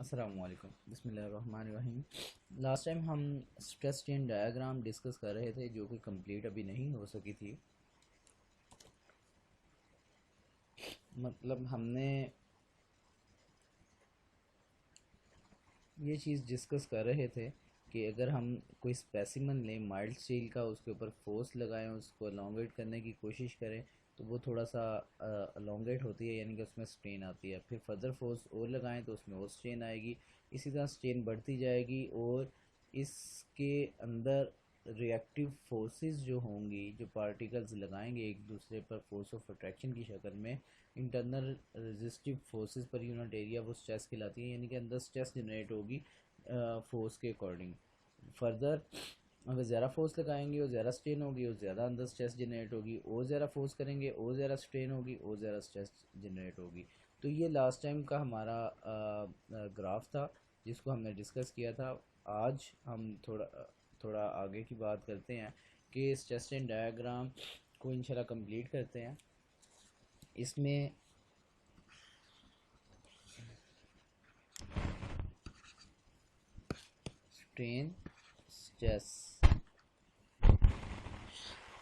अस्सलामुअलैकुम बिस्मिल्लाहिर्रहमानिर्रहीम। Last time हम स्ट्रेस स्ट्रेन डायग्राम डिस्कस कर रहे थे जो कि कंप्लीट अभी नहीं हो सकी थी। मतलब हमने ये चीज़ डिस्कस कर रहे थे कि अगर हम कोई स्पेसिमन लें माइल्ड स्टील का, उसके ऊपर फोर्स लगाएं, उसको अलोंगेट करने की कोशिश करें तो वो थोड़ा सा अलोंगेट होती है, यानी कि उसमें स्ट्रेन आती है। फिर फर्दर फोर्स और लगाएं तो उसमें और स्ट्रेन आएगी। इसी तरह स्ट्रेन बढ़ती जाएगी और इसके अंदर रिएक्टिव फोर्सेस जो होंगी, जो पार्टिकल्स लगाएंगे एक दूसरे पर फोर्स ऑफ अट्रैक्शन की शक्ल में, इंटरनल रेजिस्टिव फोर्सेस पर यूनिट एरिया, वो स्ट्रेस कहलाती है। यानी कि अंदर स्ट्रेस जनरेट होगी फोर्स के अकॉर्डिंग। फर्दर अगर ज़्यादा फोर्स लगाएंगे और ज़्यादा स्ट्रेन होगी और ज़्यादा अंदर स्ट्रेस जनरेट होगी, और ज़्यादा फोर्स करेंगे और ज़्यादा स्ट्रेन होगी और ज़्यादा स्ट्रेस जनरेट होगी। तो ये लास्ट टाइम का हमारा ग्राफ था जिसको हमने डिस्कस किया था। आज हम थोड़ा आगे की बात करते हैं कि स्ट्रेस स्ट्रेन डायग्राम को इंशाल्लाह कंप्लीट करते हैं। इसमें स्ट्रेन स्ट्रेस,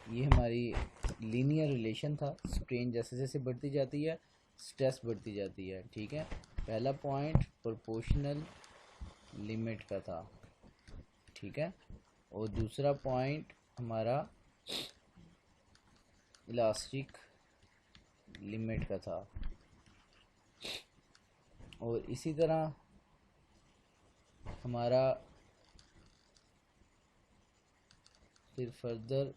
ये हमारी लीनियर रिलेशन था। स्ट्रेन जैसे जैसे बढ़ती जाती है स्ट्रेस बढ़ती जाती है, ठीक है। पहला पॉइंट प्रोपोर्शनल लिमिट का था, ठीक है, और दूसरा पॉइंट हमारा इलास्टिक लिमिट का था। और इसी तरह हमारा फिर further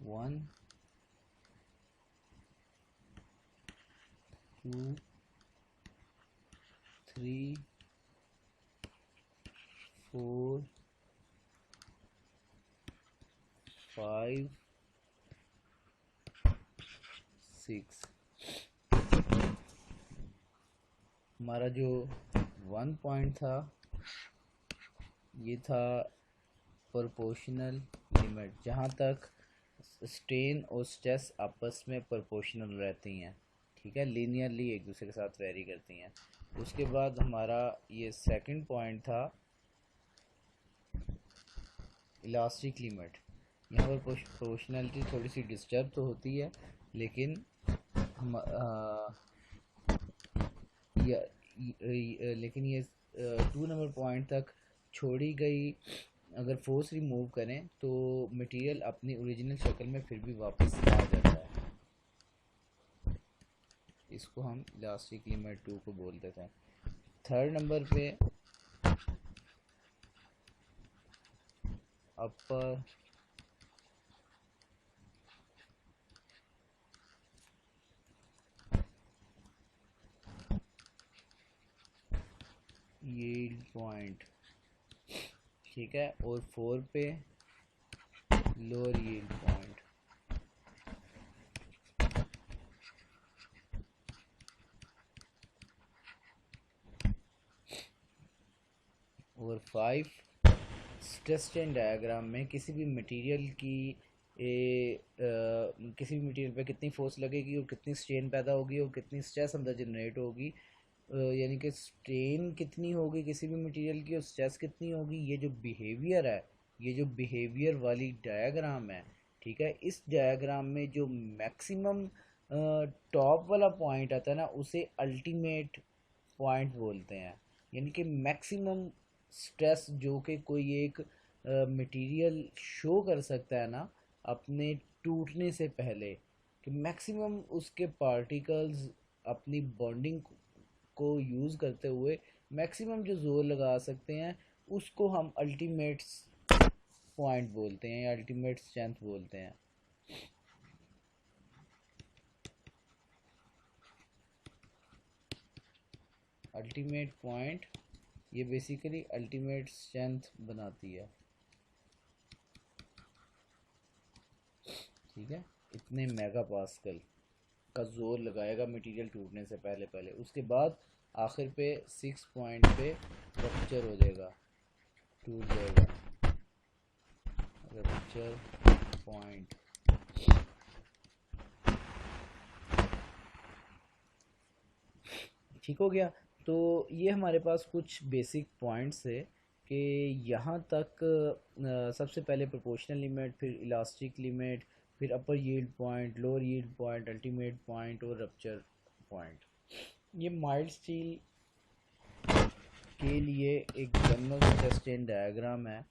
one two three four five six. हमारा जो वन पॉइंट था ये था प्रोपोर्शनल लिमिट, जहाँ तक स्ट्रेन और स्ट्रेस आपस में प्रोपोर्शनल रहती हैं, ठीक है, लीनियरली एक दूसरे के साथ वेरी करती हैं। उसके बाद हमारा ये सेकंड पॉइंट था इलास्टिक लिमिट। यहाँ पर प्रोपोर्शनलिटी थोड़ी सी डिस्टर्ब तो होती है, लेकिन हम लेकिन ये 2 नंबर पॉइंट तक छोड़ी गई अगर फोर्स रिमूव करें तो मटेरियल अपनी ओरिजिनल शक्ल में फिर भी वापस आ जाता है। इसको हम इलास्टिक लिमिट 2 को बोलते थे। थर्ड नंबर पे अपर यील्ड पॉइंट, ठीक है, और 4 पे लोअर यील्ड पॉइंट। और 5 स्ट्रेस स्ट्रेन डायग्राम में किसी भी मटेरियल की किसी भी मटेरियल पे कितनी फोर्स लगेगी और कितनी स्ट्रेन पैदा होगी और कितनी स्ट्रेस अंदर जनरेट होगी, यानी कि स्ट्रेन कितनी होगी किसी भी मटेरियल की और स्ट्रेस कितनी होगी, ये जो बिहेवियर है, ये जो बिहेवियर वाली डायग्राम है, ठीक है, इस डायग्राम में जो मैक्सिमम टॉप वाला पॉइंट आता है ना, उसे अल्टीमेट पॉइंट बोलते हैं। यानी कि मैक्सिमम स्ट्रेस जो कि कोई एक मटेरियल शो कर सकता है ना अपने टूटने से पहले, कि मैक्सिमम उसके पार्टिकल्स अपनी बॉन्डिंग को यूज़ करते हुए मैक्सिमम जो जोर लगा सकते हैं उसको हम अल्टीमेट पॉइंट बोलते हैं या अल्टीमेट स्ट्रेंथ बोलते हैं। अल्टीमेट पॉइंट ये बेसिकली अल्टीमेट स्ट्रेंथ बनाती है, ठीक है। इतने मेगा पास्कल का जोर लगाएगा मटेरियल टूटने से पहले पहले, उसके बाद आखिर पे 6 पॉइंट पे रप्चर हो जाएगा, टूट जाएगा। रप्चर पॉइंट ठीक हो गया। तो ये हमारे पास कुछ बेसिक पॉइंट्स है कि यहाँ तक सबसे पहले प्रोपोर्शनल लिमिट, फिर इलास्टिक लिमिट, फिर upper yield point, lower yield point, ultimate point और रप्चर पॉइंट। ये माइल्ड स्टील के लिए एक जनरल सस्टेन डायग्राम है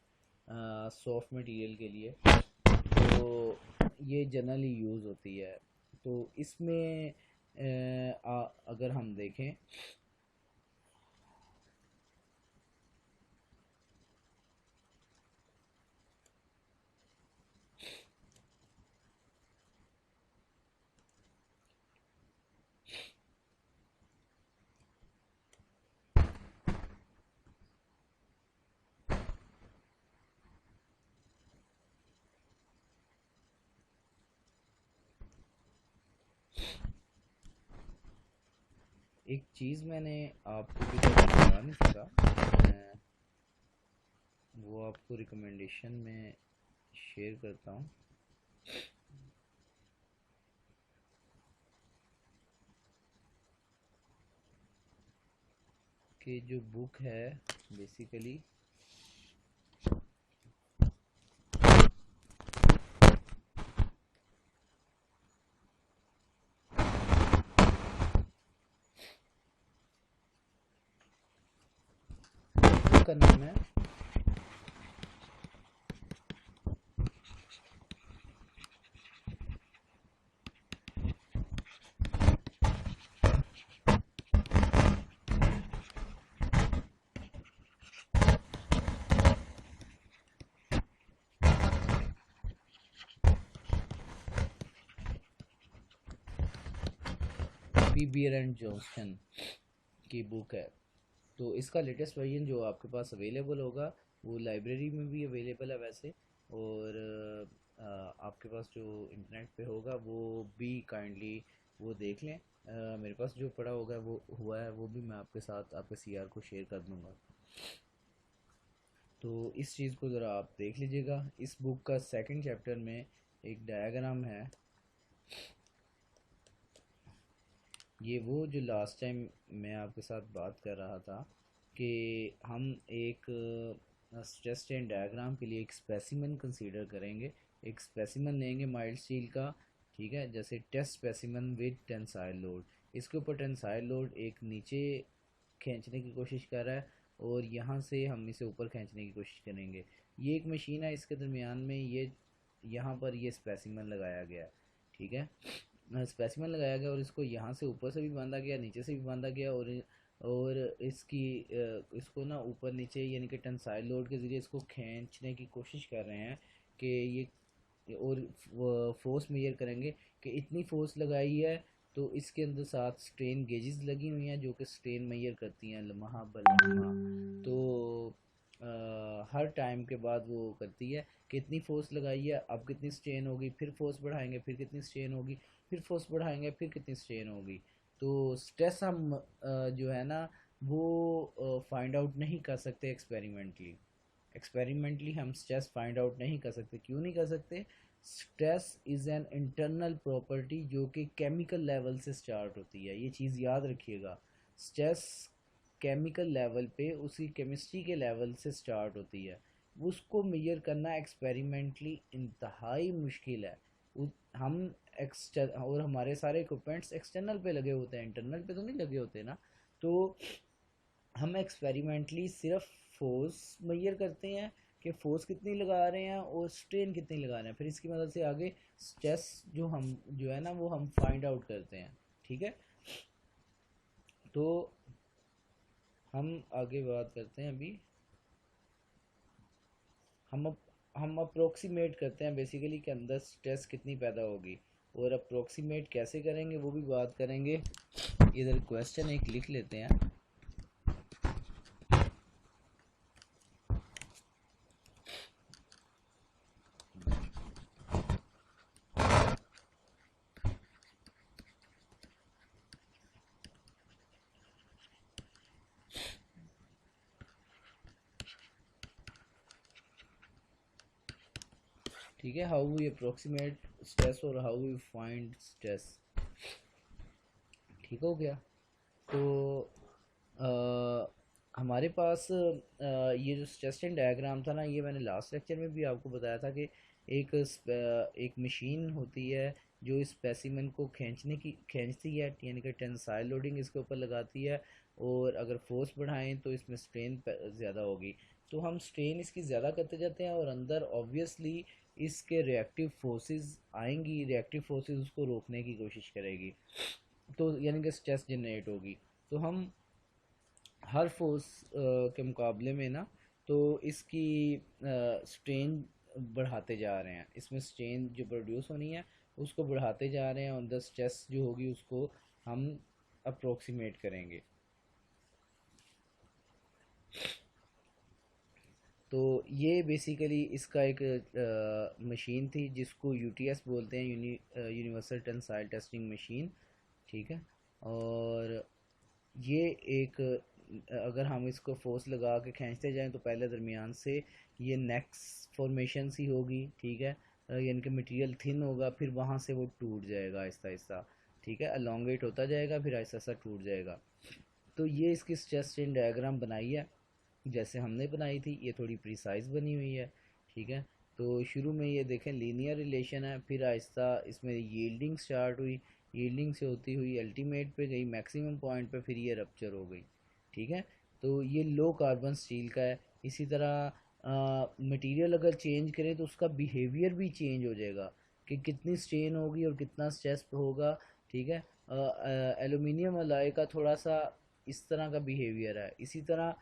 सॉफ्ट मटेरियल के लिए, तो ये जनरली यूज़ होती है। तो इसमें अगर हम देखें एक चीज़ मैंने आपको भी कभी बता नहीं सका, वो आपको रिकमेंडेशन में शेयर करता हूँ कि जो बुक है बेसिकली का नाम है पी बियर एंड जॉनसन की बुक है। तो इसका लेटेस्ट वर्जन जो आपके पास अवेलेबल होगा वो लाइब्रेरी में भी अवेलेबल है वैसे, और आपके पास जो इंटरनेट पे होगा वो भी काइंडली वो देख लें। मेरे पास जो पड़ा होगा वो हुआ है वो भी मैं आपके साथ आपके सीआर को शेयर कर दूंगा। तो इस चीज़ को ज़रा आप देख लीजिएगा। इस बुक का सेकंड चैप्टर में एक डायग्राम है, ये वो जो लास्ट टाइम मैं आपके साथ बात कर रहा था कि हम एक स्ट्रेस स्ट्रेन डायग्राम के लिए एक स्पेसिमन कंसीडर करेंगे, एक स्पेसिमन लेंगे माइल्ड स्टील का, ठीक है। जैसे test specimen with tensile load, इसके ऊपर टेंसाइल लोड एक नीचे खींचने की कोशिश कर रहा है और यहाँ से हम इसे ऊपर खींचने की कोशिश करेंगे। ये एक मशीन है, इसके दरमियान में ये यहाँ पर ये स्पेसिमन लगाया गया, ठीक है। स्पेसिमन लगाया गया और इसको यहाँ से ऊपर से भी बांधा गया, नीचे से भी बांधा गया, और इसकी इसको ना ऊपर नीचे यानी कि टेंसाइल लोड के ज़रिए इसको खींचने की कोशिश कर रहे हैं कि ये, और फोर्स मेजर करेंगे कि इतनी फोर्स लगाई है तो इसके अंदर 7 स्ट्रेन गेजेस लगी हुई हैं जो कि स्ट्रेन मेजर करती हैं लम्हा ब लम्हा। तो हर टाइम के बाद वो करती है कि इतनी फोर्स लगाई है, अब कितनी स्ट्रेन होगी, फिर फोर्स बढ़ाएंगे, फिर कितनी स्ट्रेन होगी, फिर फोर्स बढ़ाएंगे, फिर कितनी स्ट्रेन होगी। तो स्ट्रेस हम जो है ना वो फाइंड आउट नहीं कर सकते एक्सपेरिमेंटली। एक्सपेरिमेंटली हम स्ट्रेस फाइंड आउट नहीं कर सकते। क्यों नहीं कर सकते? Stress is an internal property जो कि केमिकल लेवल से स्टार्ट होती है, ये चीज़ याद रखिएगा। स्ट्रेस केमिकल लेवल पे उसकी केमिस्ट्री के लेवल से स्टार्ट होती है, उसको मेजर करना एक्सपेरिमेंटली इंतहाई मुश्किल है। हम और हमारे सारे इक्विपमेंट्स एक्सटर्नल पे लगे होते हैं, इंटरनल पे तो नहीं लगे होते ना। तो हम एक्सपेरिमेंटली सिर्फ फोर्स मेजर करते हैं कि फोर्स कितनी लगा रहे हैं और स्ट्रेन कितनी लगा रहे हैं, फिर इसकी मदद से आगे स्ट्रेस जो है ना वो हम फाइंड आउट करते हैं, ठीक है। तो हम आगे बात करते हैं अभी। हम अप, हम अप्रोक्सीमेट करते हैं बेसिकली कि अंदर स्ट्रेस कितनी पैदा होगी, और अप्रोक्सीमेट कैसे करेंगे वो भी बात करेंगे। इधर क्वेश्चन एक लिख लेते हैं। ठीक है, हाउ वी अप्रोक्सीमेट स्ट्रेस और हाउ वी फाइंड स्ट्रेस। ठीक हो गया। तो अ, हमारे पास ये जो स्ट्रेस डायग्राम था ना, ये मैंने लास्ट लेक्चर में भी आपको बताया था कि एक मशीन होती है जो इस स्पेसिमेन को खींचती है, यानी कि टेंसाइल लोडिंग इसके ऊपर लगाती है, और अगर फोर्स बढ़ाएं तो इसमें स्ट्रेन ज़्यादा होगी। तो हम स्ट्रेन इसकी ज़्यादा करते जाते हैं और अंदर ऑब्वियसली इसके रिएक्टिव फोर्सेस आएंगी, रिएक्टिव फोर्सेस उसको रोकने की कोशिश करेगी, तो यानी कि स्ट्रेस जनरेट होगी। तो हम हर फोर्स के मुकाबले में ना, तो इसकी स्ट्रेन बढ़ाते जा रहे हैं, इसमें स्ट्रेन जो प्रोड्यूस होनी है उसको बढ़ाते जा रहे हैं, और द स्ट्रेस जो होगी उसको हम अप्रोक्सीमेट करेंगे। तो ये बेसिकली इसका एक मशीन थी जिसको यूटीएस बोलते हैं, यूनिवर्सल टेंसाइल टेस्टिंग मशीन। ठीक है। और ये एक अगर हम इसको फोर्स लगा के खींचते जाएं तो पहले दरमियान से ये नेक्स फॉर्मेशन सी होगी। ठीक है। यानी कि मटेरियल थिन होगा, फिर वहाँ से वो टूट जाएगा आहिस्ता आहिस्ता। ठीक है, अलोंगेट होता जाएगा, फिर आहिस्ता आहिस्ता टूट जाएगा। तो ये इसकी स्ट्रेस स्ट्रेन डायग्राम बनाई है जैसे हमने बनाई थी, ये थोड़ी प्रिसाइज बनी हुई है। ठीक है। तो शुरू में ये देखें लीनियर रिलेशन है, फिर आहिस्ता इसमें यील्डिंग स्टार्ट हुई, यील्डिंग से होती हुई अल्टीमेट पे गई मैक्सिमम पॉइंट पे, फिर ये रप्चर हो गई। ठीक है। तो ये लो कार्बन स्टील का है। इसी तरह मटेरियल अगर चेंज करें तो उसका बिहेवियर भी चेंज हो जाएगा, कि कितनी स्ट्रेन होगी और कितना स्ट्रेस होगा। ठीक है। एलुमिनियम अलॉय का थोड़ा सा इस तरह का बिहेवियर है। इसी तरह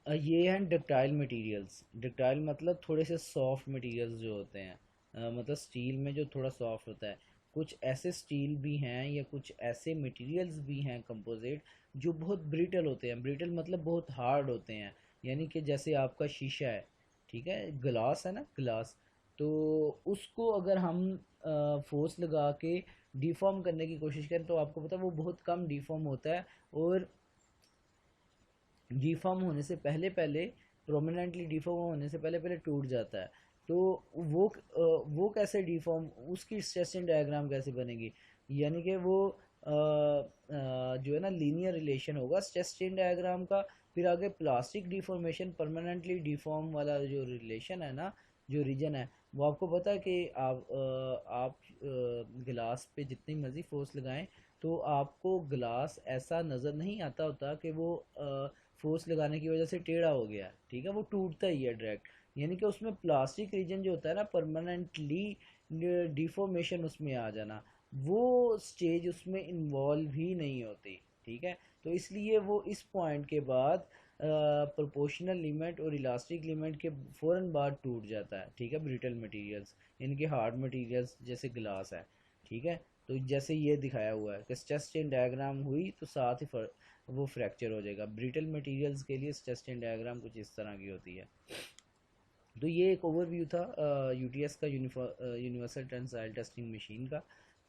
ये हैं डक्टाइल मटेरियल्स। डक्टाइल मतलब थोड़े से सॉफ्ट मटेरियल्स जो होते हैं, मतलब स्टील में जो थोड़ा सॉफ्ट होता है। कुछ ऐसे स्टील भी हैं या कुछ ऐसे मटेरियल्स भी हैं कंपोजिट जो बहुत ब्रिटल होते हैं। ब्रिटल मतलब बहुत हार्ड होते हैं, यानी कि जैसे आपका शीशा है, ठीक है, ग्लास है ना, ग्लास। तो उसको अगर हम फोर्स लगा के डिफॉर्म करने की कोशिश करें तो आपको पता है वो बहुत कम डिफॉर्म होता है, और डिफॉर्म होने से पहले पहले, प्रोमिनेंटली डिफॉर्म होने से पहले पहले टूट जाता है। तो वो कैसे डिफॉर्म, उसकी स्ट्रेस डायग्राम कैसे बनेगी, यानी कि वो जो है ना लीनियर रिलेशन होगा स्ट्रेस स्ट्रेन डायग्राम का। फिर आगे प्लास्टिक डिफॉर्मेशन, परमानेंटली डिफॉर्म वाला जो रिलेशन है ना, जो रीजन है, वो आपको पता है कि आप गिलास पे जितनी मर्जी फोर्स लगाएं तो आपको ग्लास ऐसा नज़र नहीं आता होता कि वो फोर्स लगाने की वजह से टेढ़ा हो गया। ठीक है, वो टूटता ही है डायरेक्ट। यानी कि उसमें प्लास्टिक रीजन जो होता है ना, परमानेंटली डिफॉर्मेशन उसमें आ जाना, वो स्टेज उसमें इन्वॉल्व ही नहीं होती। ठीक है। तो इसलिए वो इस पॉइंट के बाद प्रोपोर्शनल लिमिट और इलास्टिक लिमिट के फ़ौरन बाद टूट जाता है। ठीक है, ब्रिटल मटेरियल्स, इनके हार्ड मटेरियल्स जैसे ग्लास है। ठीक है। तो जैसे ये दिखाया हुआ है कि स्ट्रेस स्ट्रेन डायग्राम हुई तो साथ ही वो फ्रैक्चर हो जाएगा। ब्रिटल मटेरियल्स के लिए स्ट्रेस स्ट्रेन डायग्राम कुछ इस तरह की होती है। तो ये एक ओवरव्यू था यूटीएस का, यूनिवर्सल टेंसाइल टेस्टिंग मशीन का।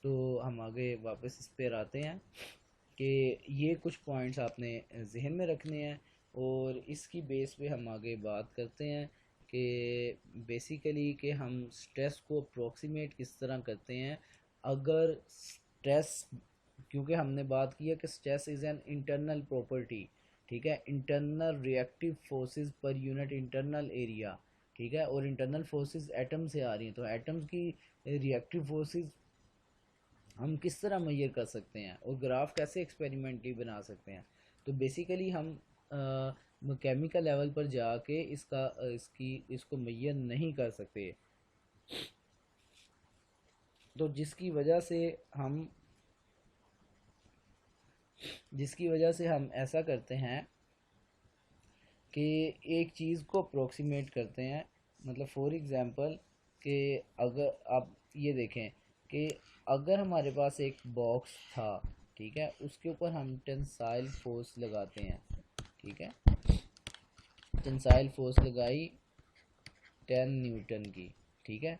तो हम आगे वापस इस पर आते हैं कि ये कुछ पॉइंट्स आपने जहन में रखने हैं, और इसकी बेस पे हम आगे बात करते हैं कि बेसिकली कि हम स्ट्रेस को अप्रोक्सीमेट किस तरह करते हैं। अगर स्ट्रेस, क्योंकि हमने बात की है कि stress is an internal property. ठीक है, इंटरनल रिएक्टिव फोर्सेस पर यूनिट इंटरनल एरिया। ठीक है, और इंटरनल फोर्सेस एटम से आ रही हैं, तो एटम्स की रिएक्टिव फोर्सेस हम किस तरह मैयर कर सकते हैं और ग्राफ कैसे एक्सपेरिमेंटली बना सकते हैं। तो बेसिकली हम केमिकल लेवल पर जाके इसको मैयर नहीं कर सकते, तो जिसकी वजह से हम जिसकी वजह से हम ऐसा करते हैं कि एक चीज़ को अप्रोक्सीमेट करते हैं। मतलब फॉर एग्ज़ाम्पल कि अगर आप ये देखें कि अगर हमारे पास एक बॉक्स था, ठीक है, उसके ऊपर हम टेंसाइल फोर्स लगाते हैं, ठीक है, टेंसाइल फोर्स लगाई 10 न्यूटन की, ठीक है,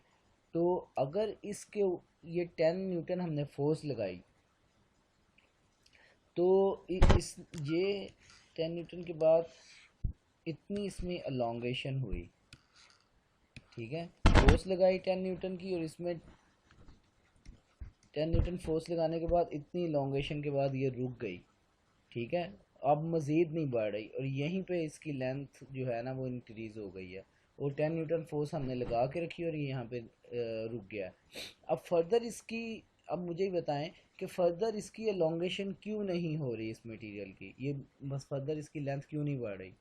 तो अगर इसके ये 10 न्यूटन हमने फोर्स लगाई तो इस ये 10 न्यूटन के बाद इतनी इसमें अलोंगेशन हुई, ठीक है, फोर्स लगाई 10 न्यूटन की और इसमें 10 न्यूटन फोर्स लगाने के बाद इतनी अलोंगेशन के बाद ये रुक गई, ठीक है, अब मज़ीद नहीं बढ़ रही और यहीं पे इसकी लेंथ जो है ना वो इंक्रीज़ हो गई है और 10 न्यूटन फोर्स हमने लगा के रखी और ये यहाँ पे रुक गया। अब फर्दर इसकी, अब मुझे ही बताएं कि फर्दर इसकी एलोंगेशन क्यों नहीं हो रही इस मटेरियल की, ये बस फर्दर इसकी लेंथ क्यों नहीं बढ़ रही।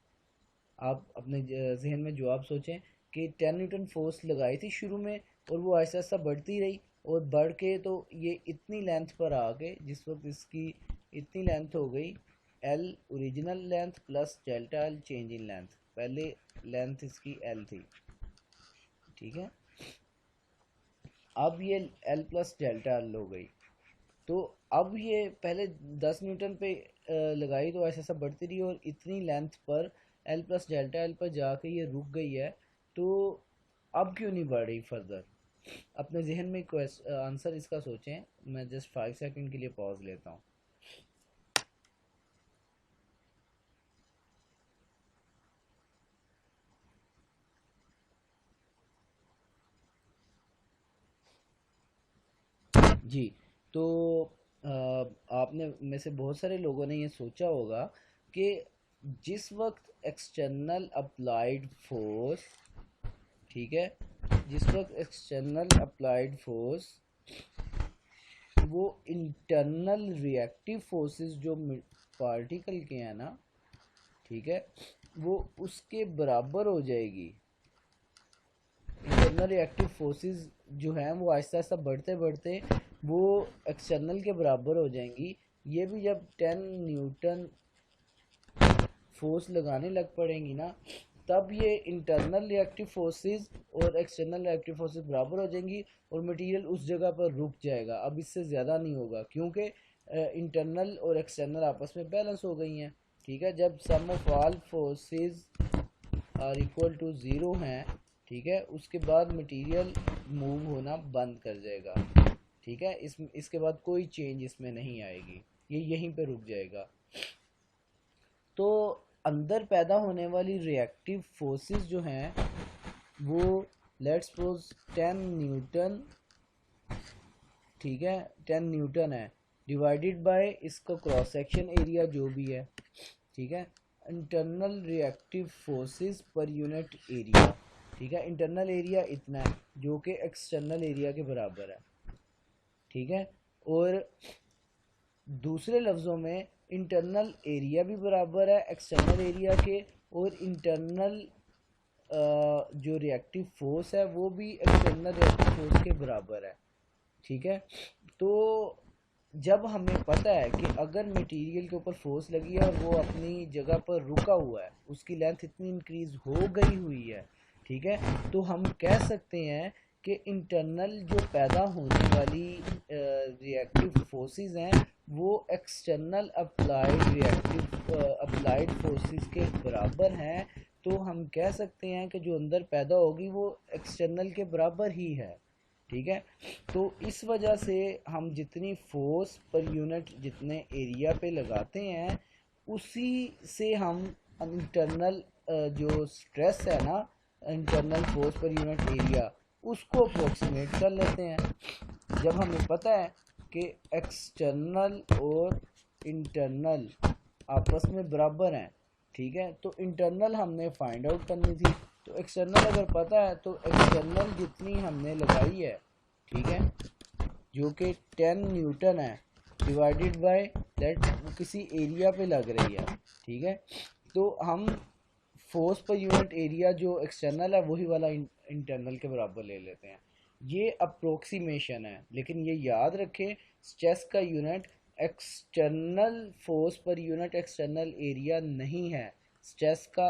आप अपने जहन में जवाब सोचें कि 10 न्यूटन फोर्स लगाई थी शुरू में और वो आहिस्ता आहिस्ता बढ़ती रही और बढ़ के तो ये इतनी लेंथ पर आ गए जिस वक्त इसकी इतनी लेंथ हो गई, L original length plus delta L change in length, पहले लेंथ इसकी एल थी, ठीक है, अब ये एल प्लस डेल्टा एल हो गई। तो अब ये पहले 10 न्यूटन पे लगाई तो ऐसा सब बढ़ती रही और इतनी लेंथ पर एल प्लस डेल्टा एल पर जाके ये रुक गई है, तो अब क्यों नहीं बढ़ रही फर्दर। अपने जहन में आंसर इसका सोचें, मैं जस्ट 5 सेकंड के लिए पॉज लेता हूँ। जी, तो आपने में से बहुत सारे लोगों ने ये सोचा होगा कि जिस वक्त एक्सटर्नल अप्लाइड फोर्स, ठीक है, जिस वक्त एक्सटर्नल अप्लाइड फोर्स वो इंटरनल रिएक्टिव फोर्सेस जो पार्टिकल के हैं ना, ठीक है, वो उसके बराबर हो जाएगी। इंटरनल रिएक्टिव फोर्सेस जो हैं वो आहिस्ता आहिस्ता बढ़ते बढ़ते वो एक्सटर्नल के बराबर हो जाएंगी। ये भी जब 10 न्यूटन फोर्स लगाने लग पड़ेंगी ना, तब ये इंटरनल रिएक्टिव फोर्सेस और एक्सटर्नल रिएक्टिव फोर्सेस बराबर हो जाएंगी और मटेरियल उस जगह पर रुक जाएगा, अब इससे ज़्यादा नहीं होगा क्योंकि इंटरनल और एक्सटर्नल आपस में बैलेंस हो गई हैं, ठीक है। जब sum of all forces are equal to zero हैं, ठीक है, उसके बाद मटेरियल मूव होना बंद कर जाएगा, ठीक है, इसके बाद कोई चेंज इसमें नहीं आएगी, ये यहीं पे रुक जाएगा। तो अंदर पैदा होने वाली रिएक्टिव फोर्सेस जो हैं वो लेट्स सपोज 10 न्यूटन, ठीक है, 10 न्यूटन है डिवाइडेड बाय इसका क्रॉस सेक्शन एरिया जो भी है, ठीक है, इंटरनल रिएक्टिव फोर्सेस पर यूनिट एरिया, ठीक है, इंटरनल एरिया इतना है जो कि एक्सटर्नल एरिया के बराबर है, ठीक है, और दूसरे लफ्ज़ों में इंटरनल एरिया भी बराबर है एक्सटर्नल एरिया के और इंटरनल जो रिएक्टिव फोर्स है वो भी एक्सटर्नल रिएक्टिव फोर्स के बराबर है, ठीक है। तो जब हमें पता है कि अगर मटेरियल के ऊपर फोर्स लगी है और वो अपनी जगह पर रुका हुआ है, उसकी लेंथ इतनी इंक्रीज हो गई हुई है, ठीक है, तो हम कह सकते हैं कि इंटरनल जो पैदा होने वाली रिएक्टिव फोर्सेस हैं वो एक्सटर्नल अप्लाइड फोर्सेस के बराबर हैं। तो हम कह सकते हैं कि जो अंदर पैदा होगी वो एक्सटर्नल के बराबर ही है, ठीक है। तो इस वजह से हम जितनी फोर्स पर यूनिट जितने एरिया पे लगाते हैं उसी से हम इंटरनल जो स्ट्रेस है ना, internal force per unit area, उसको अप्रोक्सीमेट कर लेते हैं। जब हमें पता है कि एक्सटर्नल और इंटरनल आपस में बराबर हैं, ठीक है, तो इंटरनल हमने फाइंड आउट करनी थी, तो एक्सटर्नल अगर पता है तो एक्सटर्नल जितनी हमने लगाई है, ठीक है, जो कि 10 न्यूटन है डिवाइडेड बाय दैट किसी एरिया पे लग रही है, ठीक है, तो हम फोर्स पर यूनिट एरिया जो एक्सटर्नल है वही वाला इंटरनल के बराबर ले लेते हैं। ये अप्रोक्सीमेशन है, लेकिन ये याद रखें स्ट्रेस का unit external force per unit external area नहीं है। स्ट्रेस का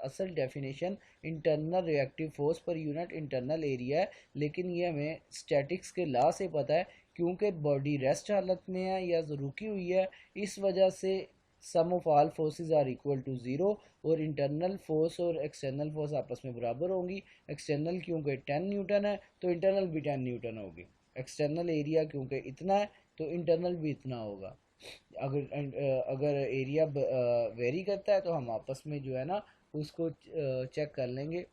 असल definition internal reactive force per unit internal area है, लेकिन ये हमें स्टैटिक्स के लॉ से पता है, क्योंकि बॉडी रेस्ट हालत में है या रुकी हुई है, इस वजह से sum of all forces are equal to zero, और इंटरनल फोर्स और एक्सटर्नल फोर्स आपस में बराबर होंगी। एक्सटर्नल क्योंकि 10 न्यूटन है तो इंटरनल भी 10 न्यूटन होगी। एक्सटर्नल एरिया क्योंकि इतना है तो इंटरनल भी इतना होगा। अगर एरिया वेरी करता है तो हम आपस में जो है ना उसको चेक कर लेंगे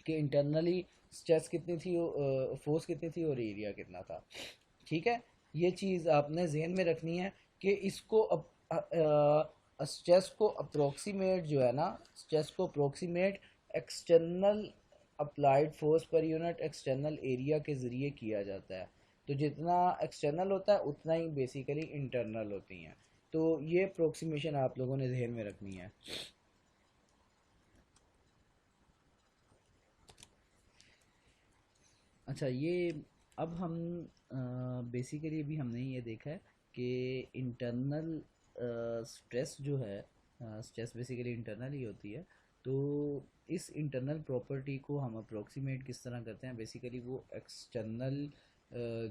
कि इंटरनली स्ट्रेस कितनी थी, फोर्स कितनी थी और एरिया कितना था। ठीक है, ये चीज़ आपने जहन में रखनी है कि इसको स्ट्रेस को अप्रोक्सीमेट जो है ना, स्ट्रेस को approximate external applied force per unit external area के ज़रिए किया जाता है। तो जितना एक्सटर्नल होता है उतना ही बेसिकली इंटरनल होती हैं। तो ये अप्रोक्सीमेशन आप लोगों ने जहन में रखनी है। अच्छा, ये अब हम बेसिकली अभी हमने ये देखा है कि इंटरनल स्ट्रेस जो है, स्ट्रेस बेसिकली इंटरनल ही होती है। तो इस इंटरनल प्रॉपर्टी को हम अप्रोक्सीमेट किस तरह करते हैं, बेसिकली वो एक्सटर्नल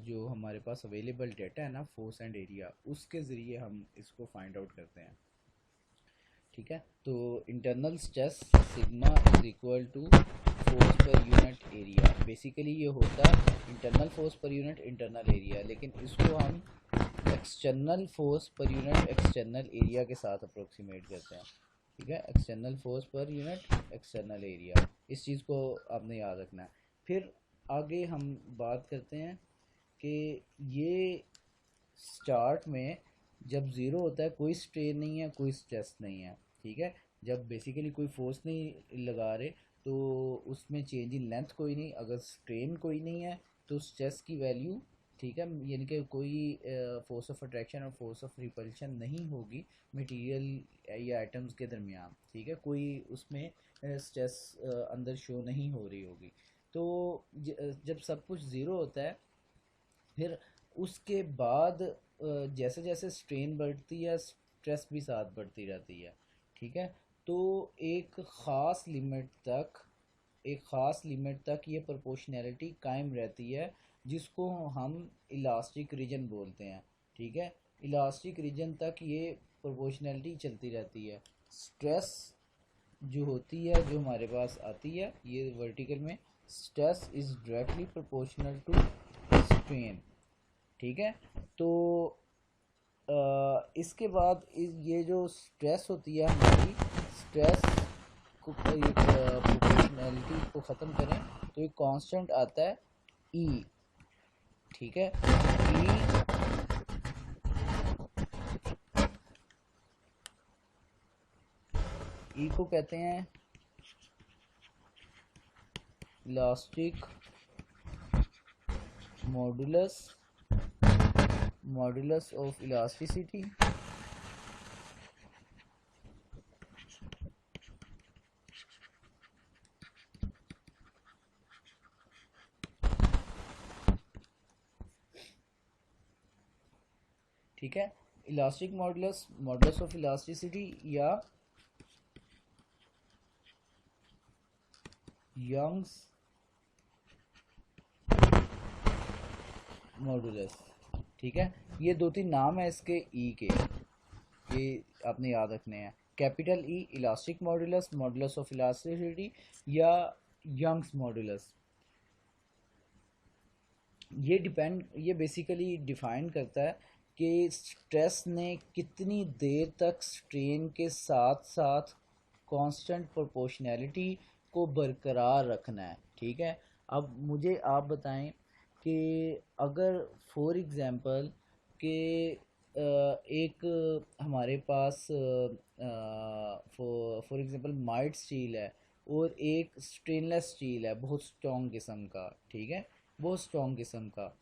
जो हमारे पास अवेलेबल डेटा है ना, फोर्स एंड एरिया, उसके ज़रिए हम इसको फाइंड आउट करते हैं। ठीक है, तो internal stress sigma is equal to force per unit area. Basically ये होता है internal force per unit internal area, लेकिन इसको हम external force per unit external area के साथ अप्रोक्सीमेट करते हैं। ठीक है, external force per unit external area, इस चीज़ को आपने याद रखना है। फिर आगे हम बात करते हैं कि ये स्टार्ट में जब ज़ीरो होता है, कोई स्ट्रेन नहीं है, कोई स्ट्रेस नहीं है। ठीक है, जब बेसिकली कोई फोर्स नहीं लगा रहे तो उसमें चेंज इन लेंथ कोई नहीं, अगर स्ट्रेन कोई नहीं है तो स्ट्रेस की वैल्यू, ठीक है, यानी कि कोई फोर्स ऑफ अट्रैक्शन और फोर्स ऑफ रिपल्शन नहीं होगी मटेरियल या एटम्स के दरमियान। ठीक है, कोई उसमें स्ट्रेस अंदर शो नहीं हो रही होगी। तो जब सब कुछ ज़ीरो होता है, फिर उसके बाद जैसे जैसे स्ट्रेन बढ़ती है स्ट्रेस भी साथ बढ़ती रहती है। ठीक है, तो एक ख़ास लिमिट तक ये प्रोपोर्शनैलिटी कायम रहती है, जिसको हम इलास्टिक रीजन बोलते हैं। ठीक है, इलास्टिक रीजन तक ये प्रोपोर्शनैलिटी चलती रहती है। स्ट्रेस जो होती है, जो हमारे पास आती है ये वर्टिकल में, stress is directly proportional to strain. ठीक है, तो इसके बाद ये जो स्ट्रेस होती है हमारी, स्ट्रेस को प्रोपोर्शनैलिटी को ख़त्म करें तो एक कांस्टेंट आता है ई। ठीक है, ई को कहते हैं इलास्टिक मॉडुलस ऑफ इलास्टिसिटी। ठीक है, इलास्टिक मॉडुलस ऑफ इलास्टिसिटी या यंग्स मॉडुलस। ठीक है, ये दो तीन नाम है इसके ई के, ये आपने याद रखने हैं। Capital E elastic modulus, modulus of elasticity या यंग्स मॉडुलस। ये बेसिकली डिफाइन करता है कि स्ट्रेस ने कितनी देर तक स्ट्रेन के साथ साथ कांस्टेंट प्रोपोर्शनैलिटी को बरकरार रखना है। ठीक है, अब मुझे आप बताएं कि अगर फॉर एग्ज़ाम्पल कि एक हमारे पास फॉर एग्ज़ाम्पल माइट स्टील है और एक स्टेनलेस स्टील है बहुत स्ट्रॉन्ग किस्म का। ठीक है, बहुत स्ट्रॉन्ग किस्म का।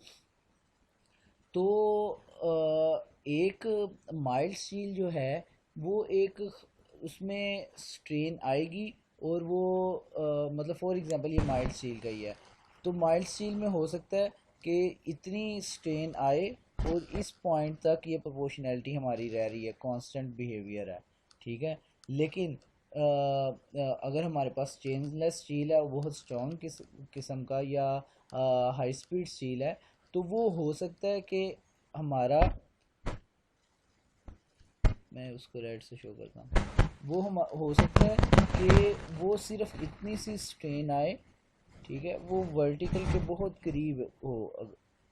तो एक माइल्ड स्टील जो है वो एक उसमें स्ट्रेन आएगी और वो मतलब फॉर एग्ज़ाम्पल ये माइल्ड स्टील का ही है, तो माइल्ड स्टील में हो सकता है कि इतनी स्ट्रेन आए और इस पॉइंट तक ये प्रोपोर्शनैलिटी हमारी रह रही है, कांस्टेंट बिहेवियर है, ठीक है। लेकिन अगर हमारे पास चेनलेस स्टील है, बहुत स्ट्रॉन्ग किस्म का, या हाई स्पीड स्टील है, तो वो हो सकता है कि हमारा, मैं उसको रेड से शो करता हूँ, वो हम हो सकता है कि वो सिर्फ इतनी सी स्ट्रेन आए, ठीक है, वो वर्टिकल के बहुत करीब हो,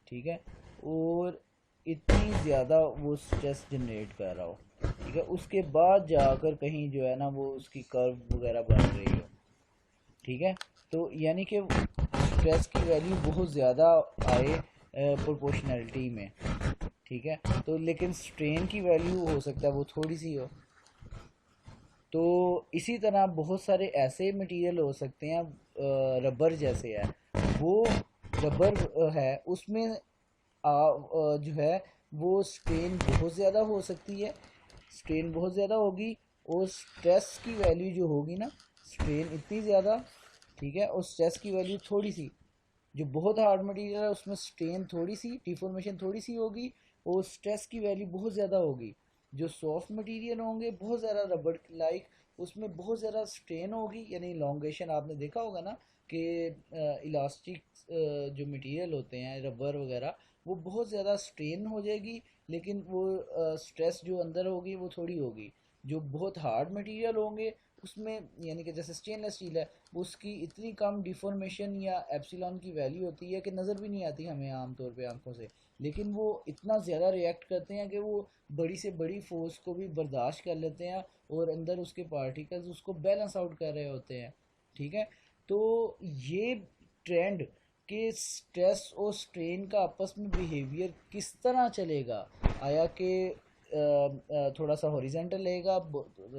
ठीक है, और इतनी ज़्यादा वो स्ट्रेस जनरेट कर रहा हो, ठीक है, उसके बाद जाकर कहीं जो है ना वो उसकी कर्व वगैरह बन रही हो, ठीक है। तो यानी कि स्ट्रेस की वैल्यू बहुत ज़्यादा आए प्रोपोर्शनैलिटी में, ठीक है। तो लेकिन स्ट्रेन की वैल्यू हो सकता है वो थोड़ी सी हो। तो इसी तरह बहुत सारे ऐसे मटेरियल हो सकते हैं, रबर जैसे है, वो रबर है, उसमें जो है वो स्ट्रेन बहुत ज़्यादा हो सकती है, स्ट्रेन बहुत ज़्यादा होगी, और स्ट्रेस की वैल्यू जो होगी ना, स्ट्रेन इतनी ज़्यादा, ठीक है, और स्ट्रेस की वैल्यू थोड़ी सी। जो बहुत हार्ड मटेरियल है उसमें स्ट्रेन थोड़ी सी, डिफॉर्मेशन थोड़ी सी होगी, और स्ट्रेस की वैल्यू बहुत ज़्यादा होगी। जो सॉफ्ट मटेरियल होंगे बहुत ज़्यादा रबड़ लाइक, उसमें बहुत ज़्यादा स्ट्रेन होगी, यानी इलॉन्गेशन आपने देखा होगा ना कि इलास्टिक जो मटेरियल होते हैं रबर वगैरह, वो बहुत ज़्यादा स्ट्रेन हो जाएगी, लेकिन वो स्ट्रेस जो अंदर होगी वो थोड़ी होगी। जो बहुत हार्ड मटेरियल होंगे उसमें, यानी कि जैसे स्टेनलेस स्टील है, उसकी इतनी कम डिफॉर्मेशन या एप्सिलॉन की वैल्यू होती है कि नज़र भी नहीं आती हमें आमतौर पे आंखों से, लेकिन वो इतना ज़्यादा रिएक्ट करते हैं कि वो बड़ी से बड़ी फोर्स को भी बर्दाश्त कर लेते हैं, और अंदर उसके पार्टिकल्स उसको बैलेंस आउट कर रहे होते हैं, ठीक है। तो ये ट्रेंड कि स्ट्रेस और स्ट्रेन का आपस में बिहेवियर किस तरह चलेगा, आया कि थोड़ा सा हॉरिजेंटल रहेगा,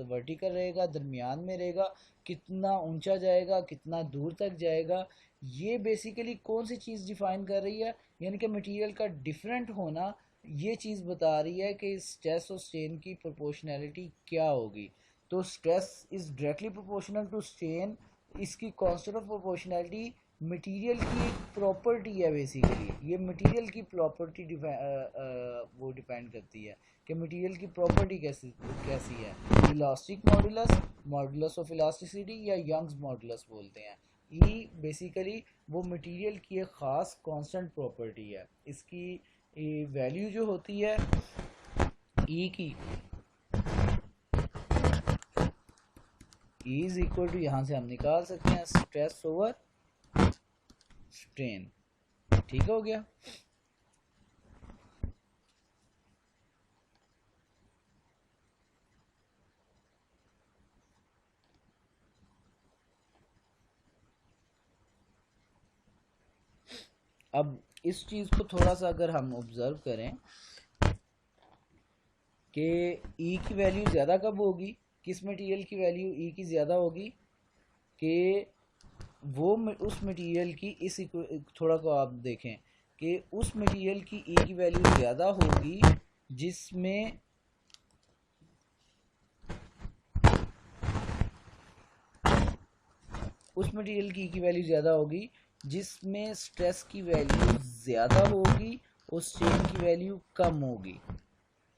वर्टिकल रहेगा, दरमियान में रहेगा, कितना ऊंचा जाएगा, कितना दूर तक जाएगा, ये बेसिकली कौन सी चीज़ डिफाइन कर रही है, यानी कि मटेरियल का डिफरेंट होना ये चीज़ बता रही है कि स्ट्रेस और स्ट्रेन की प्रोपोर्शनैलिटी क्या होगी। तो stress is directly proportional to strain, इसकी कांस्टेंट ऑफ प्रोपोर्शनैलिटी मटेरियल की एक प्रॉपर्टी है, बेसिकली ये मटेरियल की प्रॉपर्टी वो डिपेंड करती है कि मटेरियल की प्रॉपर्टी कैसी कैसी है। Elastic modulus, modulus of elasticity, या यंग्स मॉडुलस बोलते हैं। ई बेसिकली वो मटेरियल की एक ख़ास कांस्टेंट प्रॉपर्टी है। इसकी वैल्यू जो होती है ई की, ई इज इक्वल टू, यहाँ से हम निकाल सकते हैं स्ट्रेस ओवर स्ट्रेन, ठीक हो गया। अब इस चीज़ को थोड़ा सा अगर हम ऑब्जर्व करें कि ई की वैल्यू ज़्यादा कब होगी, किस मटेरियल की वैल्यू ई की ज़्यादा होगी, कि वो उस मटेरियल की इस थोड़ा को आप देखें कि उस मटेरियल की ई की वैल्यू ज़्यादा होगी जिसमें उस मटेरियल की ई की वैल्यू ज़्यादा होगी जिसमें स्ट्रेस की वैल्यू ज़्यादा होगी और स्ट्रेन की वैल्यू कम होगी,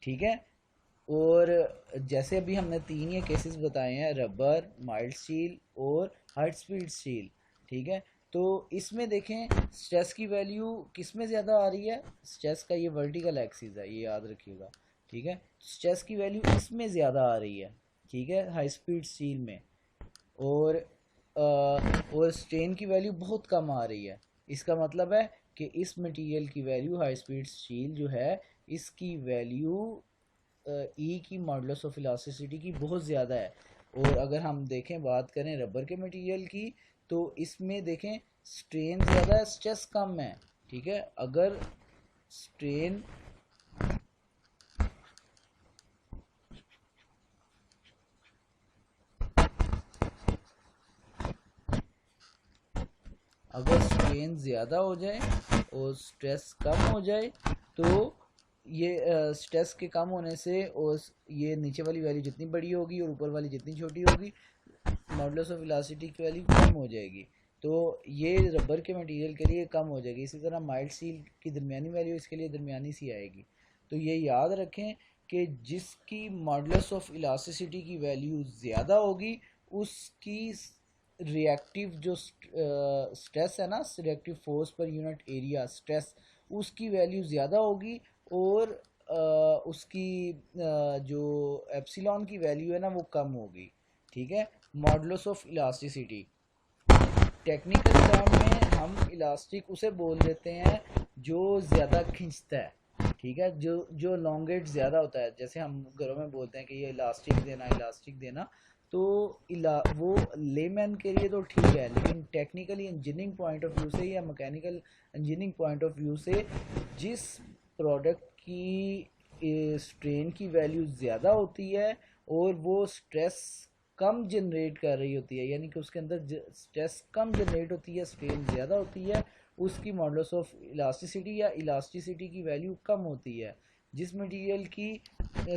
ठीक है। और जैसे अभी हमने तीन ये केसेस बताए हैं, रबर, माइल्ड स्टील और हाई स्पीड स्टील, ठीक है। तो इसमें देखें स्ट्रेस की वैल्यू किस में ज़्यादा आ रही है, स्ट्रेस का ये वर्टिकल एक्सिस है, ये याद रखिएगा, ठीक है। स्ट्रेस की वैल्यू इसमें ज़्यादा आ रही है, ठीक है, हाई स्पीड स्टील में, और और स्ट्रेन की वैल्यू बहुत कम आ रही है। इसका मतलब है कि इस मटेरियल की वैल्यू, हाई स्पीड स्टील जो है, इसकी वैल्यू ई की मॉडुलस ऑफ इलास्टिसिटी की बहुत ज़्यादा है। और अगर हम देखें, बात करें रबर के मटेरियल की, तो इसमें देखें स्ट्रेन ज़्यादा है, स्ट्रेस कम है, ठीक है। अगर स्ट्रेन अगर स्ट्रेन ज़्यादा हो जाए और स्ट्रेस कम हो जाए, तो ये स्ट्रेस के कम होने से और ये नीचे वाली वैल्यू जितनी बड़ी होगी और ऊपर वाली जितनी छोटी होगी, मॉडुलस ऑफ इलास्टिसिटी की वैल्यू कम हो जाएगी। तो ये रबर के मटेरियल के लिए कम हो जाएगी। इसी तरह माइल्ड स्टील की दरमियानी वैल्यू इसके लिए दरमियानी सी आएगी। तो ये याद रखें कि जिसकी मॉडुलस ऑफ इलास्टिसिटी की वैल्यू ज़्यादा होगी उसकी रिएक्टिव जो स्ट्रेस है ना, reactive force per unit area stress, उसकी वैल्यू ज़्यादा होगी और उसकी जो एप्सिलॉन की वैल्यू है ना वो कम होगी। ठीक है। Modulus of elasticity technical term में हम इलास्टिक उसे बोल देते हैं जो ज़्यादा खींचता है। ठीक है। जो लॉन्गेट ज़्यादा होता है, जैसे हम घरों में बोलते हैं कि ये इलास्टिक देना, तो वो लेमैन के लिए तो ठीक है, लेकिन technically engineering point of view से या mechanical engineering point of view से जिस प्रोडक्ट की स्ट्रेन की वैल्यू ज़्यादा होती है और वो स्ट्रेस कम जनरेट कर रही होती है, यानी कि उसके अंदर स्ट्रेस कम जनरेट होती है, स्ट्रेन ज़्यादा होती है, उसकी मॉडुलस ऑफ इलास्टिसिटी या इलास्टिसिटी की वैल्यू कम होती है। जिस मटेरियल की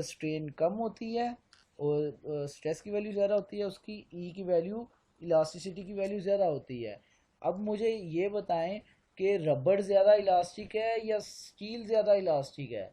स्ट्रेन कम होती है और स्ट्रेस की वैल्यू ज़्यादा होती है, उसकी ई की वैल्यू, इलास्टिसिटी की वैल्यू ज़्यादा होती है। अब मुझे ये बताएं कि रबड़ ज़्यादा इलास्टिक है या स्टील ज़्यादा इलास्टिक है।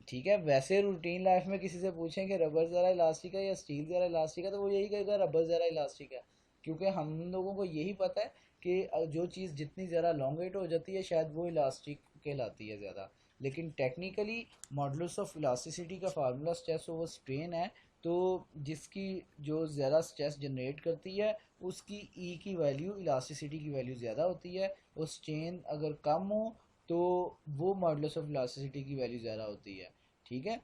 ठीक है। वैसे रूटीन लाइफ में किसी से पूछें कि रबर ज़रा इलास्टिक है या स्टील ज़रा इलास्टिक है, तो वो यही कहेगा रबर ज़रा इलास्टिक है, क्योंकि हम लोगों को यही पता है कि जो चीज़ जितनी ज़रा लॉन्गेट हो जाती है शायद वो इलास्टिक कहलाती है ज़्यादा। लेकिन टेक्निकली मॉडुलस ऑफ इलास्टिसिटी का फार्मूला स्ट्रेस ओवर स्ट्रेन है, तो जिसकी जो ज़्यादा स्ट्रेस जनरेट करती है उसकी ई की वैल्यू इलास्टिसिटी की वैल्यू ज़्यादा होती है, और स्ट्रेन अगर कम हो तो वो मॉडुलस ऑफ इलास्टिसिटी की वैल्यू ज़्यादा होती है। ठीक है।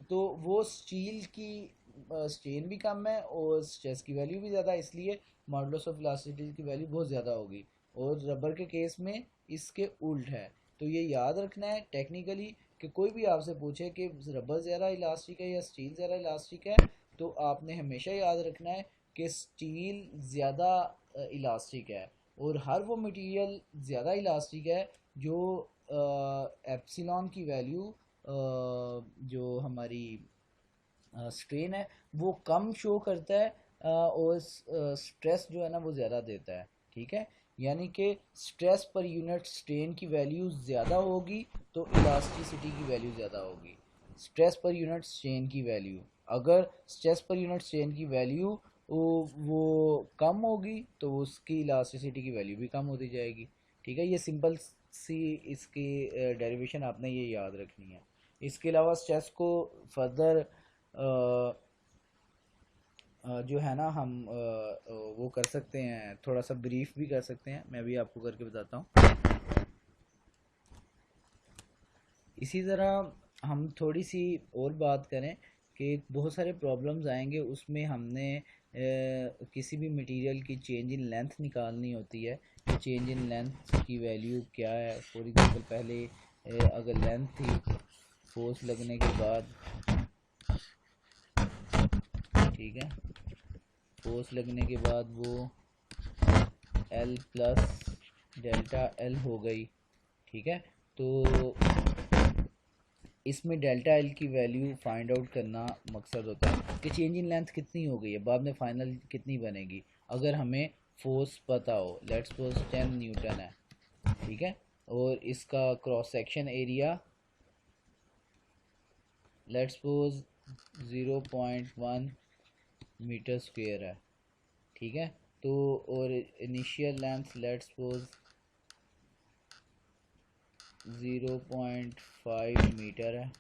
तो वो स्टील की स्ट्रेन भी कम है और स्ट्रेस की वैल्यू भी ज़्यादा है, इसलिए मॉडुलस ऑफ इलास्टिसिटी की वैल्यू बहुत ज़्यादा होगी, और रबर के केस में इसके उल्ट है। तो ये याद रखना है टेक्निकली कि कोई भी आपसे पूछे कि रबर ज़्यादा इलास्टिक है या स्टील ज़्यादा इलास्टिक है, तो आपने हमेशा याद रखना है कि स्टील ज़्यादा इलास्टिक है, और हर वो मटेरियल ज़्यादा इलास्टिक है जो एप्सिलॉन की वैल्यू जो हमारी स्ट्रेन है वो कम शो करता है, और स्ट्रेस जो है ना वो ज़्यादा देता है। ठीक है। यानी कि स्ट्रेस पर यूनिट स्ट्रेन की वैल्यू ज़्यादा होगी तो इलास्टिसिटी की वैल्यू ज़्यादा होगी। स्ट्रेस पर यूनिट स्ट्रेन की वैल्यू, अगर स्ट्रेस पर यूनिट स्ट्रेन की वैल्यू वो कम होगी तो उसकी इलास्टिसिटी की वैल्यू भी कम होती जाएगी। ठीक है। ये सिंपल सी इसकी डेरिवेशन आपने ये याद रखनी है। इसके अलावा स्ट्रेस को फर्दर जो है ना हम वो कर सकते हैं, थोड़ा सा ब्रीफ भी कर सकते हैं, मैं भी आपको करके बताता हूँ। इसी तरह हम थोड़ी सी और बात करें कि बहुत सारे प्रॉब्लम्स आएंगे, उसमें हमने किसी भी मटेरियल की चेंज इन लेंथ निकालनी होती है। चेंज इन लेंथ की वैल्यू क्या है। फॉर एग्जांपल पहले अगर लेंथ थी फोर्स लगने के बाद, ठीक है, फोर्स लगने के बाद वो L प्लस डेल्टा L हो गई। ठीक है। तो इसमें डेल्टा L की वैल्यू फाइंड आउट करना मकसद होता है कि चेंज इन लेंथ कितनी हो गई है, बाद में फाइनल कितनी बनेगी। अगर हमें फोर्स पता हो, लेट्स सपोज 10 न्यूटन है, ठीक है, और इसका cross section area let's suppose 0.1 metre square है। ठीक है। तो और initial length let's suppose 0.5 metre है।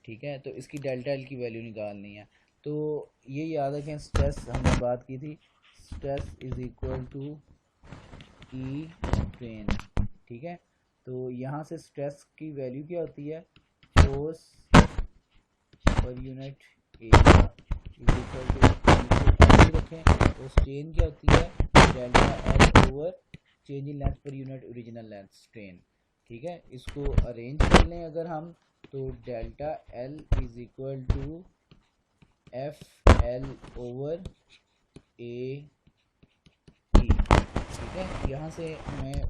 ठीक है। तो इसकी डेल्टा एल की वैल्यू निकालनी है। तो ये याद रखें, स्ट्रेस हमने बात की थी, stress is equal to E strain. ठीक है। तो यहाँ से स्ट्रेस की वैल्यू क्या होती है, force per unit area is equal to रखें, और स्ट्रेन क्या होती है, delta L over change in length per unit original length strain. ठीक है। इसको अरेंज कर लें अगर हम, तो delta L is equal to F L over A T. ठीक है। यहाँ से हमें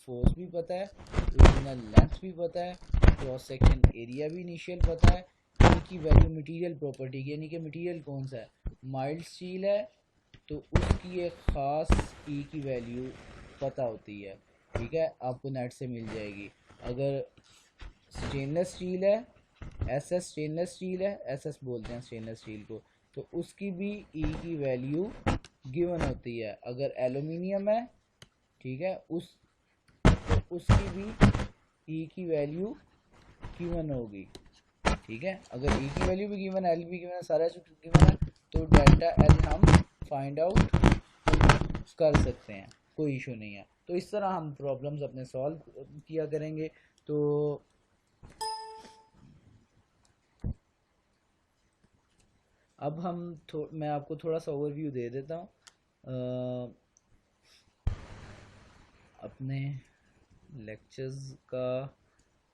फोर्स भी पता है, ओरिजिनल लेंथ भी पता है, क्रॉस सेक्शन एरिया भी इनिशियल पता है, इनकी वैल्यू मटेरियल प्रॉपर्टी की, यानी कि मटेरियल कौन सा है, माइल्ड स्टील है तो उसकी एक ख़ास ई की वैल्यू पता होती है, ठीक है, आपको नेट से मिल जाएगी। अगर स्टेनलेस स्टील है, एसएस स्टेनलेस स्टील है, एसएस बोलते हैं स्टेनलेस स्टील को, तो उसकी भी ई की वैल्यू गिवन होती है। अगर एलुमिनियम है, ठीक है, तो उसकी भी ई की वैल्यू गिवन होगी, ठीक है। अगर ई की वैल्यू भी गिवन है, एल भी गिवन है, सारा गिवन है, तो डेल्टा एल हम फाइंड आउट कर सकते हैं, कोई इशू नहीं है। तो इस तरह हम प्रॉब्लम्स अपने सॉल्व किया करेंगे। तो अब मैं आपको थोड़ा सा ओवरव्यू दे देता हूँ अपने लेक्चर्स का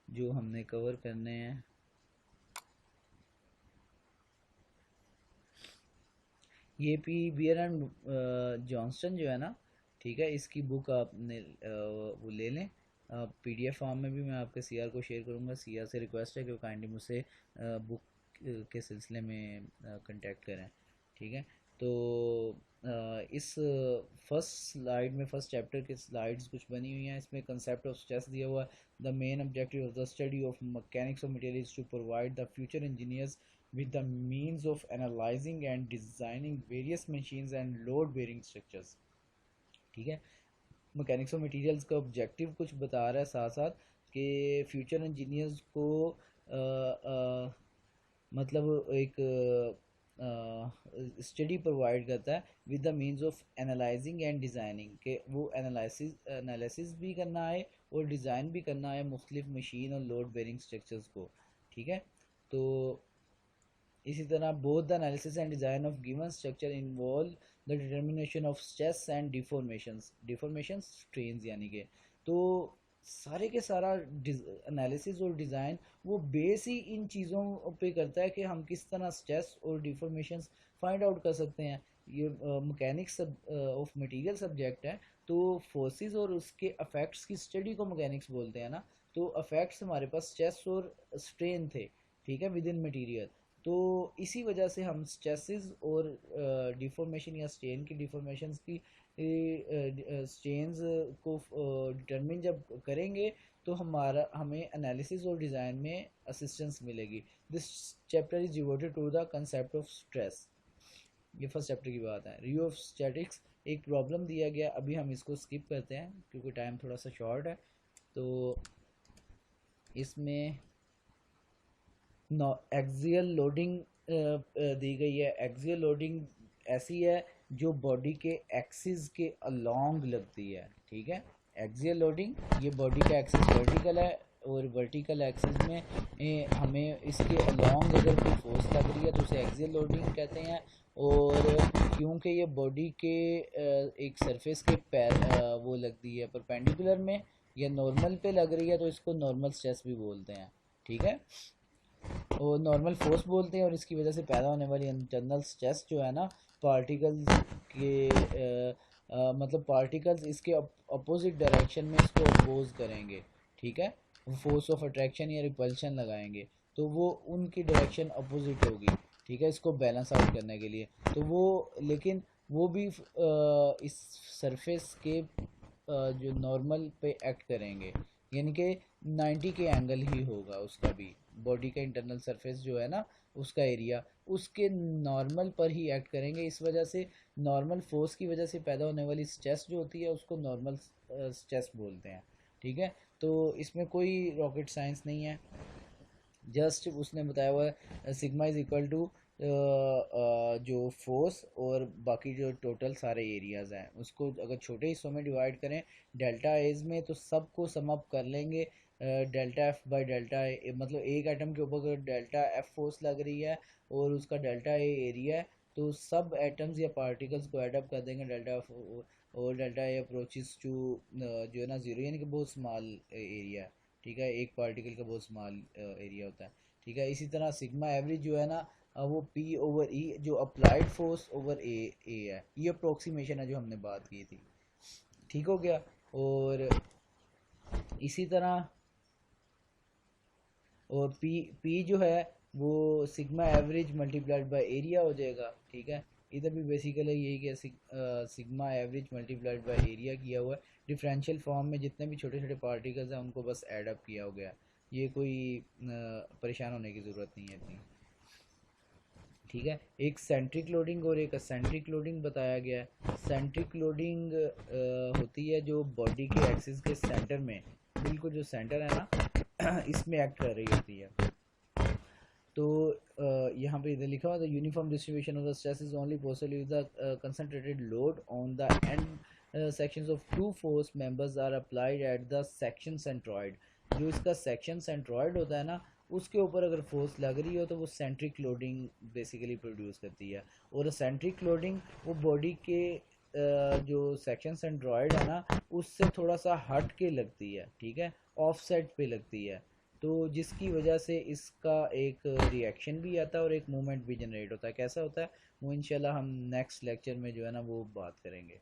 जो हमने कवर करने हैं। ये पी बियर एंड जॉनस्टन जो है ना, ठीक है, इसकी बुक आपने वो ले लें। पीडीएफ फॉर्म में भी मैं आपके सीआर को शेयर करूँगा। सीआर से रिक्वेस्ट है कि वो काइंडली मुझसे बुक के सिलसिले में कांटेक्ट करें, ठीक है। तो इस फर्स्ट स्लाइड में, फर्स्ट चैप्टर के स्लाइड्स कुछ बनी हुई हैं। इसमें कंसेप्ट ऑफ स्ट्रेस दिया हुआ है। The main objective of the study of mechanics of material is to provide the future engineers with the means of analyzing and designing various machines and load bearing structures, ठीक है। Mechanics of materials का objective कुछ बता रहा है साथ साथ कि फ्यूचर इंजीनियर्स को मतलब एक स्टडी प्रोवाइड करता है with the means of analysing and designing, के वो एनालिसिस भी करना है और डिज़ाइन भी करना है मुख्तलिफ मशीन और लोड बेरिंग स्ट्रक्चर्स को, ठीक है। तो इसी तरह both the analysis and design of given structure involve the determination of stress and deformation strains, यानी कि तो सारे के सारा एनालिसिस और डिज़ाइन वो बेस ही इन चीज़ों पे करता है कि हम किस तरह स्ट्रेस और डिफॉर्मेशन फाइंड आउट कर सकते हैं। ये मैकेनिक्स ऑफ मटेरियल सब्जेक्ट है, तो फोर्सेस और उसके अफेक्ट्स की स्टडी को मैकेनिक्स बोलते हैं ना। तो अफेक्ट्स हमारे पास स्ट्रेस और स्ट्रेन थे, ठीक है, विद इन मटीरियल। तो इसी वजह से हम स्ट्रेसेस और डिफॉर्मेशन या स्ट्रेन की डिफॉर्मेशंस की स्ट्रेन्स को डिटरमिन जब करेंगे तो हमें एनालिसिस और डिज़ाइन में असिस्टेंस मिलेगी। This chapter is devoted to the concept of stress. ये फर्स्ट चैप्टर की बात है। रिव्यू ऑफ स्टैटिक्स, एक प्रॉब्लम दिया गया, अभी हम इसको स्किप करते हैं क्योंकि टाइम थोड़ा सा शॉर्ट है। तो इसमें एक्सियल लोडिंग दी गई है। एक्सियल लोडिंग ऐसी है जो बॉडी के एक्सिस के अलोंग लगती है, ठीक है। एक्सियल लोडिंग, ये बॉडी का एक्सिस वर्टिकल है और वर्टिकल एक्सिस में हमें इसके अलोंग अगर कोई फोर्स लग रही है तो उसे एक्सियल लोडिंग कहते हैं। और क्योंकि ये बॉडी के एक सरफेस के वो लगती है परपेंडिकुलर में या नॉर्मल पे लग रही है, तो इसको नॉर्मल स्ट्रेस भी बोलते हैं, ठीक है, और नॉर्मल फोर्स बोलते हैं। और इसकी वजह से पैदा होने वाली इंटरनल स्ट्रेस जो है ना, पार्टिकल्स के मतलब पार्टिकल्स इसके अपोजिट डायरेक्शन में इसको अपोज करेंगे, ठीक है, फोर्स ऑफ अट्रैक्शन या रिपल्शन लगाएंगे, तो वो उनकी डायरेक्शन अपोजिट होगी, ठीक है, इसको बैलेंस आउट करने के लिए। तो वो लेकिन वो भी इस सरफेस के जो नॉर्मल पे एक्ट करेंगे, यानी कि 90 के एंगल ही होगा उसका भी। बॉडी का इंटरनल सरफेस जो है ना, उसका एरिया उसके नॉर्मल पर ही एक्ट करेंगे। इस वजह से नॉर्मल फोर्स की वजह से पैदा होने वाली स्ट्रेस जो होती है उसको नॉर्मल स्ट्रेस बोलते हैं, ठीक है। तो इसमें कोई रॉकेट साइंस नहीं है, जस्ट उसने बताया हुआ है सिग्मा इज इक्वल टू जो फोर्स और बाकी जो टोटल सारे एरियाज़ हैं उसको अगर छोटे हिस्सों में डिवाइड करें डेल्टा एज में, तो सबको सम अप कर लेंगे delta F by delta A, मतलब एक एटम के ऊपर अगर डेल्टा एफ फोर्स लग रही है और उसका डेल्टा ए एरिया है, तो सब एटम्स या पार्टिकल्स को एडअप कर देंगे डेल्टा एफ, और डेल्टा ए अप्रोचेस टू जो है ना ज़ीरो, यानी कि बहुत स्मॉल एरिया है, ठीक है, एक पार्टिकल का बहुत स्मॉल एरिया होता है, ठीक है। इसी तरह सिग्मा एवरेज जो है ना, वो पी ओवर ई जो अप्लाइड फोर्स ओवर ए है, ये अप्रोक्सीमेशन है जो हमने बात की थी, ठीक हो गया। और इसी तरह पी जो है वो sigma average multiplied by area हो जाएगा, ठीक है। इधर भी बेसिकली यही कि sigma average multiplied by area किया हुआ है। डिफरेंशियल फॉर्म में जितने भी छोटे छोटे पार्टिकल्स हैं उनको बस ऐड अप किया हो गया। ये कोई परेशान होने की ज़रूरत नहीं है इतनी। ठीक है, एक सेंट्रिक लोडिंग और एक असेंट्रिक लोडिंग बताया गया है। सेंट्रिक लोडिंग होती है जो बॉडी के एक्सिस के सेंटर में, बिल्कुल जो सेंटर है ना इसमें एक्ट कर रही होती है। तो यहाँ पे इधर लिखा हुआ था uniform distribution of the stress is only possible if the concentrated load on the end sections of two force members are applied at the section centroid. जो इसका सेक्शन सेंट्रॉइड होता है ना, उसके ऊपर अगर फोर्स लग रही हो तो वो सेंट्रिक लोडिंग बेसिकली प्रोड्यूस करती है। और सेंट्रिक लोडिंग वो बॉडी के जो सेक्शन सेंट्रॉइड है ना उससे थोड़ा सा हट के लगती है, ठीक है, ऑफसेट पे लगती है। तो जिसकी वजह से इसका एक रिएक्शन भी आता है और एक मूवमेंट भी जनरेट होता है। कैसा होता है वो इंशाल्लाह हम नेक्स्ट लेक्चर में जो है ना वो बात करेंगे।